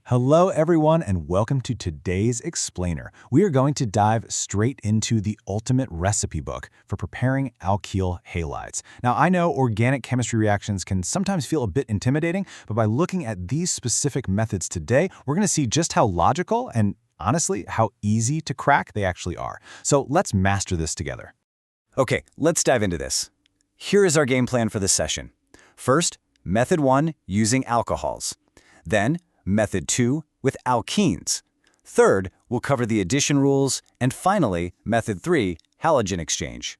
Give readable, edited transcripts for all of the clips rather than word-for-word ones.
Hello, everyone, and welcome to today's Explainer. We are going to dive straight into the ultimate recipe book for preparing alkyl halides. Now, I know organic chemistry reactions can sometimes feel a bit intimidating, but by looking at these specific methods today, we're going to see just how logical and, honestly, how easy to crack they actually are. So let's master this together. Okay, let's dive into this. Here is our game plan for this session. First, Method 1 using alcohols. Then, Method 2 with alkenes. Third, we'll cover the addition rules. And finally, Method 3, halogen exchange.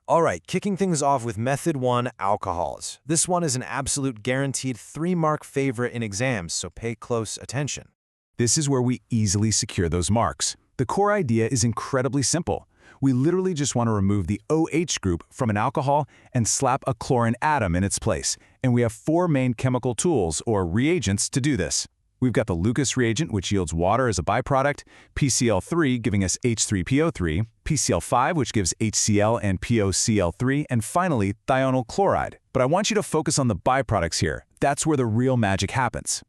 All right, kicking things off with Method 1, alcohols. This one is an absolute guaranteed 3-mark favorite in exams, so pay close attention. This is where we easily secure those marks. The core idea is incredibly simple. We literally just want to remove the OH group from an alcohol and slap a chlorine atom in its place. And we have 4 main chemical tools, or reagents, to do this. We've got the Lucas reagent, which yields water as a byproduct, PCl3 giving us H3PO3, PCl5, which gives HCl and POCl3, and finally, thionyl chloride. But I want you to focus on the byproducts here. That's where the real magic happens.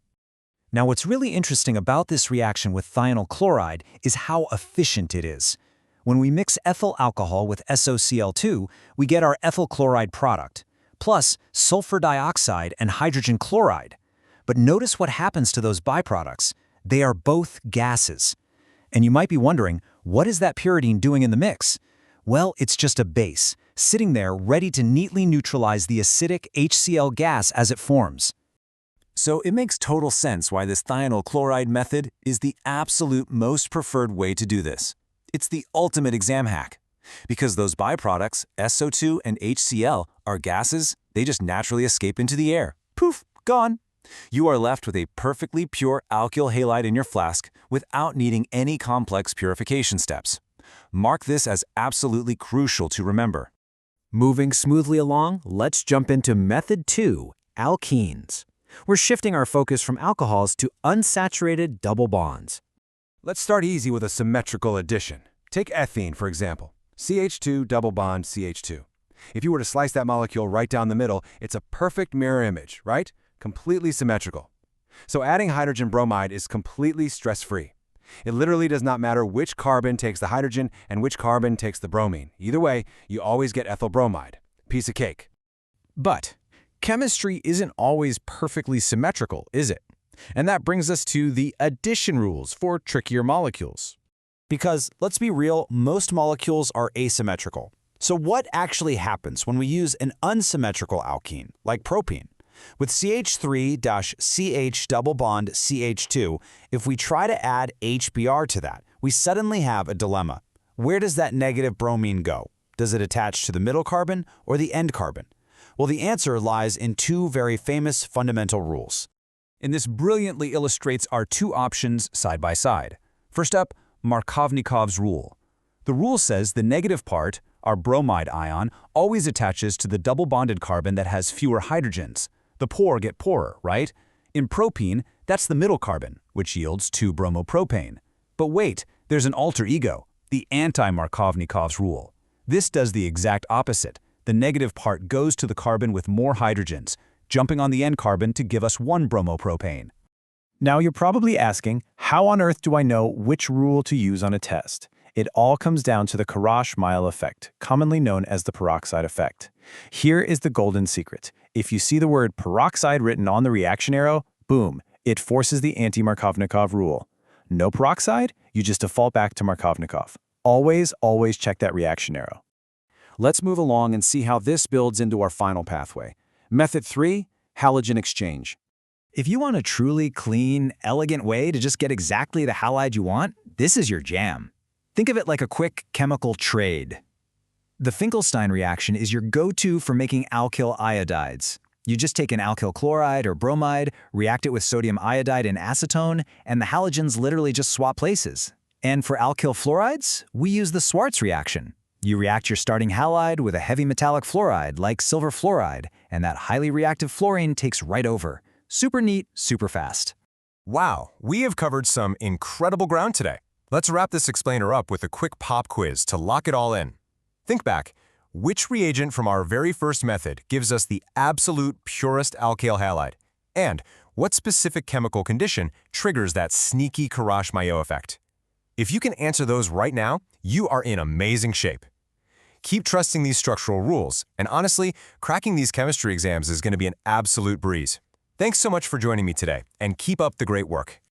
Now, what's really interesting about this reaction with thionyl chloride is how efficient it is. When we mix ethyl alcohol with SOCl2, we get our ethyl chloride product, plus sulfur dioxide and hydrogen chloride. But notice what happens to those byproducts. They are both gases. And you might be wondering, what is that pyridine doing in the mix? Well, it's just a base, sitting there ready to neatly neutralize the acidic HCl gas as it forms. So it makes total sense why this thionyl chloride method is the absolute most preferred way to do this. It's the ultimate exam hack. Because those byproducts, SO2 and HCl, are gases, they just naturally escape into the air. Poof, gone. You are left with a perfectly pure alkyl halide in your flask without needing any complex purification steps. Mark this as absolutely crucial to remember. Moving smoothly along, let's jump into Method 2, alkenes. We're shifting our focus from alcohols to unsaturated double bonds. Let's start easy with a symmetrical addition. Take ethene, for example. CH2 double bond CH2. If you were to slice that molecule right down the middle, it's a perfect mirror image, right? Completely symmetrical. So adding hydrogen bromide is completely stress-free. It literally does not matter which carbon takes the hydrogen and which carbon takes the bromine. Either way, you always get ethyl bromide. Piece of cake. But chemistry isn't always perfectly symmetrical, is it? And that brings us to the addition rules for trickier molecules. Because, let's be real, most molecules are asymmetrical. So what actually happens when we use an unsymmetrical alkene, like propene? With CH3-CH double bond CH2, if we try to add HBr to that, we suddenly have a dilemma. Where does that negative bromine go? Does it attach to the middle carbon or the end carbon? Well, the answer lies in 2 very famous fundamental rules. And this brilliantly illustrates our 2 options side by side. First up, Markovnikov's rule. The rule says the negative part, our bromide ion, always attaches to the double-bonded carbon that has fewer hydrogens. The poor get poorer, right? In propene, that's the middle carbon, which yields 2-bromopropane. But wait, there's an alter ego, the anti-Markovnikov's rule. This does the exact opposite. The negative part goes to the carbon with more hydrogens, jumping on the end carbon to give us 1-bromopropane. Now you're probably asking, how on earth do I know which rule to use on a test? It all comes down to the Karash-Mile effect, commonly known as the peroxide effect. Here is the golden secret. If you see the word peroxide written on the reaction arrow, boom, it forces the anti-Markovnikov rule. No peroxide, you just default back to Markovnikov. Always, always check that reaction arrow. Let's move along and see how this builds into our final pathway. Method 3, halogen exchange. If you want a truly clean, elegant way to just get exactly the halide you want, this is your jam. Think of it like a quick chemical trade. The Finkelstein reaction is your go-to for making alkyl iodides. You just take an alkyl chloride or bromide, react it with sodium iodide and acetone, and the halogens literally just swap places. And for alkyl fluorides, we use the Schwarz reaction. You react your starting halide with a heavy metallic fluoride like silver fluoride, and that highly reactive fluorine takes right over. Super neat, super fast. Wow, we have covered some incredible ground today. Let's wrap this explainer up with a quick pop quiz to lock it all in. Think back, which reagent from our very first method gives us the absolute purest alkyl halide? And What specific chemical condition triggers that sneaky Karash-Maillot effect? If you can answer those right now, you are in amazing shape. Keep trusting these structural rules, and honestly, cracking these chemistry exams is going to be an absolute breeze. Thanks so much for joining me today, and keep up the great work.